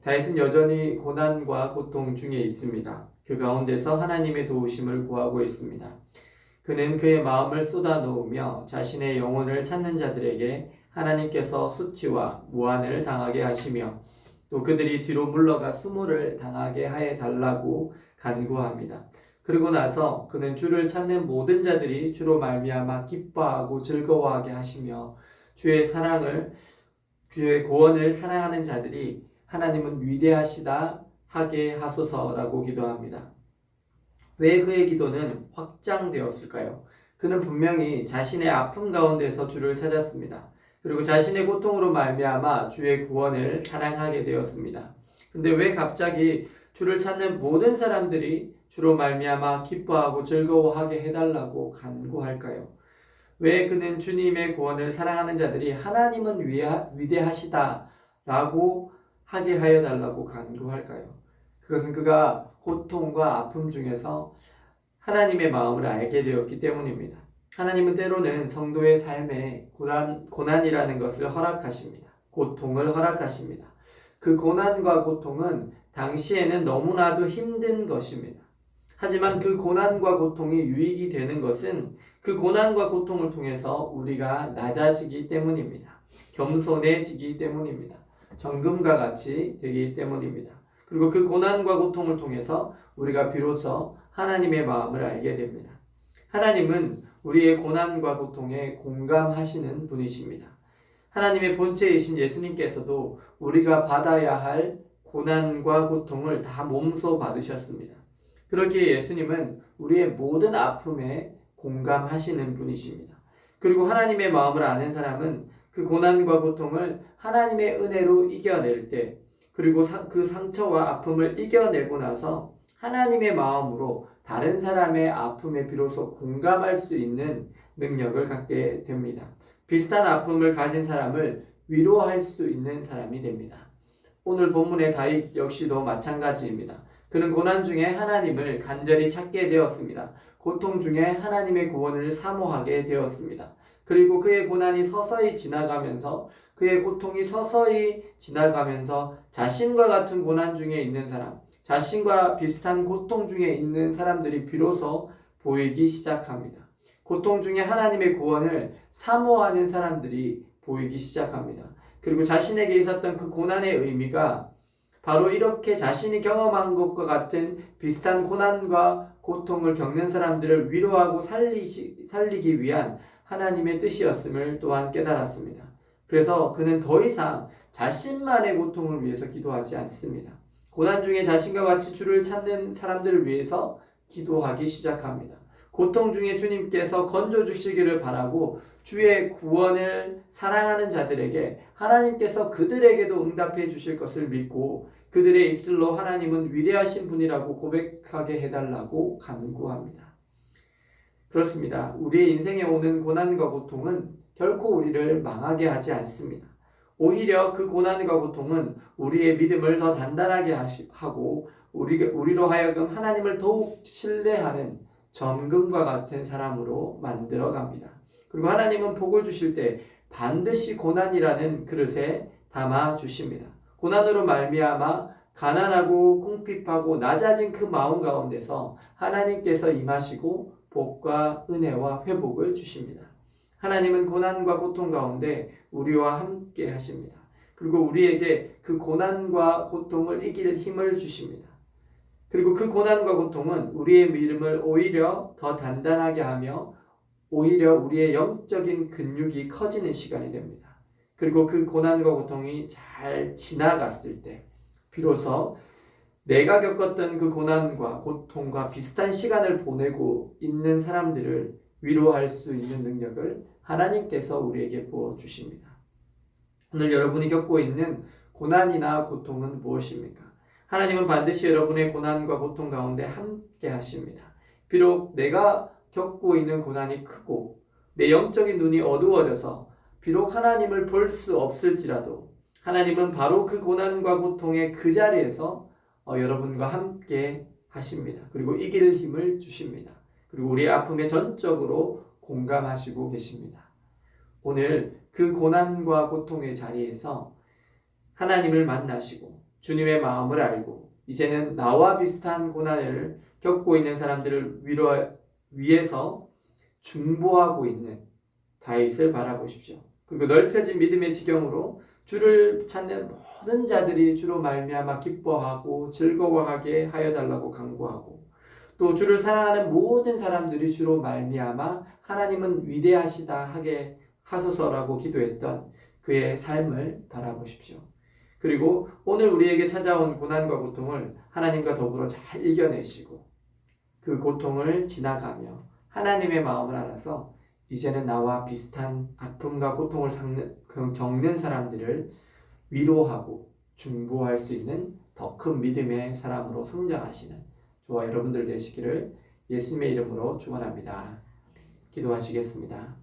다윗은 여전히 고난과 고통 중에 있습니다. 그 가운데서 하나님의 도우심을 구하고 있습니다. 그는 그의 마음을 쏟아놓으며 자신의 영혼을 찾는 자들에게 하나님께서 수치와 무한을 당하게 하시며 또 그들이 뒤로 물러가 수모를 당하게 해 달라고 간구합니다. 그리고 나서 그는 주를 찾는 모든 자들이 주로 말미암아 기뻐하고 즐거워하게 하시며 주의 구원을 사랑하는 자들이 하나님은 위대하시다 하게 하소서라고 기도합니다. 왜 그의 기도는 확장되었을까요? 그는 분명히 자신의 아픔 가운데서 주를 찾았습니다. 그리고 자신의 고통으로 말미암아 주의 구원을 사랑하게 되었습니다. 근데 왜 갑자기 주를 찾는 모든 사람들이 주로 말미암아 기뻐하고 즐거워하게 해달라고 간구할까요? 왜 그는 주님의 구원을 사랑하는 자들이 하나님은 위대하시다라고 하게 하여 달라고 간구할까요? 그것은 그가 고통과 아픔 중에서 하나님의 마음을 알게 되었기 때문입니다. 하나님은 때로는 성도의 삶에 고난이라는 것을 허락하십니다. 고통을 허락하십니다. 그 고난과 고통은 당시에는 너무나도 힘든 것입니다. 하지만 그 고난과 고통이 유익이 되는 것은 그 고난과 고통을 통해서 우리가 낮아지기 때문입니다. 겸손해지기 때문입니다. 정금과 같이 되기 때문입니다. 그리고 그 고난과 고통을 통해서 우리가 비로소 하나님의 마음을 알게 됩니다. 하나님은 우리의 고난과 고통에 공감하시는 분이십니다. 하나님의 본체이신 예수님께서도 우리가 받아야 할 고난과 고통을 다 몸소 받으셨습니다. 그렇기에 예수님은 우리의 모든 아픔에 공감하시는 분이십니다. 그리고 하나님의 마음을 아는 사람은 그 고난과 고통을 하나님의 은혜로 이겨낼 때, 그리고 그 상처와 아픔을 이겨내고 나서 하나님의 마음으로 다른 사람의 아픔에 비로소 공감할 수 있는 능력을 갖게 됩니다. 비슷한 아픔을 가진 사람을 위로할 수 있는 사람이 됩니다. 오늘 본문의 다윗 역시도 마찬가지입니다. 그는 고난 중에 하나님을 간절히 찾게 되었습니다. 고통 중에 하나님의 구원을 사모하게 되었습니다. 그리고 그의 고난이 서서히 지나가면서, 그의 고통이 서서히 지나가면서 자신과 같은 고난 중에 있는 사람, 자신과 비슷한 고통 중에 있는 사람들이 비로소 보이기 시작합니다. 고통 중에 하나님의 구원을 사모하는 사람들이 보이기 시작합니다. 그리고 자신에게 있었던 그 고난의 의미가 바로 이렇게 자신이 경험한 것과 같은 비슷한 고난과 고통을 겪는 사람들을 위로하고 살리기 위한 하나님의 뜻이었음을 또한 깨달았습니다. 그래서 그는 더 이상 자신만의 고통을 위해서 기도하지 않습니다. 고난 중에 자신과 같이 주를 찾는 사람들을 위해서 기도하기 시작합니다. 고통 중에 주님께서 건져주시기를 바라고 주의 구원을 사랑하는 자들에게 하나님께서 그들에게도 응답해 주실 것을 믿고 그들의 입술로 하나님은 위대하신 분이라고 고백하게 해달라고 간구합니다. 그렇습니다. 우리의 인생에 오는 고난과 고통은 결코 우리를 망하게 하지 않습니다. 오히려 그 고난과 고통은 우리의 믿음을 더 단단하게 하고 우리로 하여금 하나님을 더욱 신뢰하는 점금과 같은 사람으로 만들어갑니다. 그리고 하나님은 복을 주실 때 반드시 고난이라는 그릇에 담아 주십니다. 고난으로 말미암아 가난하고 궁핍하고 낮아진 그 마음 가운데서 하나님께서 임하시고 복과 은혜와 회복을 주십니다. 하나님은 고난과 고통 가운데 우리와 함께 하십니다. 그리고 우리에게 그 고난과 고통을 이길 힘을 주십니다. 그리고 그 고난과 고통은 우리의 믿음을 오히려 더 단단하게 하며 오히려 우리의 영적인 근육이 커지는 시간이 됩니다. 그리고 그 고난과 고통이 잘 지나갔을 때 비로소 내가 겪었던 그 고난과 고통과 비슷한 시간을 보내고 있는 사람들을 위로할 수 있는 능력을 하나님께서 우리에게 부어주십니다. 오늘 여러분이 겪고 있는 고난이나 고통은 무엇입니까? 하나님은 반드시 여러분의 고난과 고통 가운데 함께 하십니다. 비록 내가 겪고 있는 고난이 크고 내 영적인 눈이 어두워져서 비록 하나님을 볼 수 없을지라도 하나님은 바로 그 고난과 고통의 그 자리에서 여러분과 함께 하십니다. 그리고 이길 힘을 주십니다. 그리고 우리의 아픔에 전적으로 공감하시고 계십니다. 오늘 그 고난과 고통의 자리에서 하나님을 만나시고 주님의 마음을 알고 이제는 나와 비슷한 고난을 겪고 있는 사람들을 위해서 중보하고 있는 다윗을 바라보십시오. 그리고 넓혀진 믿음의 지경으로 주를 찾는 모든 자들이 주로 말미암아 기뻐하고 즐거워하게 하여 달라고 간구하고 또 주를 사랑하는 모든 사람들이 주로 말미암아 하나님은 위대하시다 하게 하소서라고 기도했던 그의 삶을 바라보십시오. 그리고 오늘 우리에게 찾아온 고난과 고통을 하나님과 더불어 잘 이겨내시고 그 고통을 지나가며 하나님의 마음을 알아서 이제는 나와 비슷한 아픔과 고통을 겪는 사람들을 위로하고 중보할 수 있는 더 큰 믿음의 사람으로 성장하시는 저와 여러분들 되시기를 예수님의 이름으로 축원합니다. 기도하시겠습니다.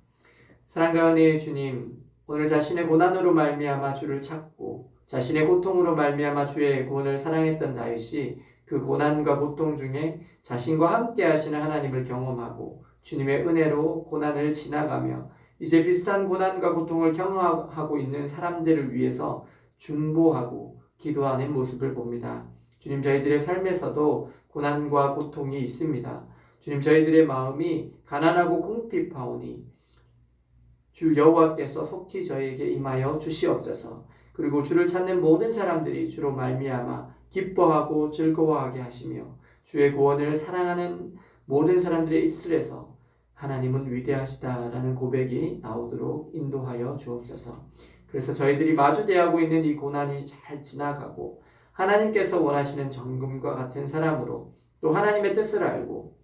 사랑과 은혜의 주님, 오늘 자신의 고난으로 말미암아 주를 찾고 자신의 고통으로 말미암아 주의 구원을 사랑했던 다윗이 그 고난과 고통 중에 자신과 함께 하시는 하나님을 경험하고 주님의 은혜로 고난을 지나가며 이제 비슷한 고난과 고통을 경험하고 있는 사람들을 위해서 중보하고 기도하는 모습을 봅니다. 주님, 저희들의 삶에서도 고난과 고통이 있습니다. 주님, 저희들의 마음이 가난하고 궁핍하오니 주 여호와께서 속히 저에게 임하여 주시옵소서. 그리고 주를 찾는 모든 사람들이 주로 말미암아 기뻐하고 즐거워하게 하시며 주의 구원을 사랑하는 모든 사람들의 입술에서 하나님은 위대하시다라는 고백이 나오도록 인도하여 주옵소서. 그래서 저희들이 마주대하고 있는 이 고난이 잘 지나가고 하나님께서 원하시는 정금과 같은 사람으로 또 하나님의 뜻을 알고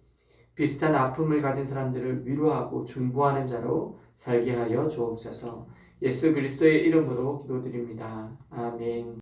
비슷한 아픔을 가진 사람들을 위로하고 중보하는 자로 살게 하여 주옵소서. 예수 그리스도의 이름으로 기도드립니다. 아멘.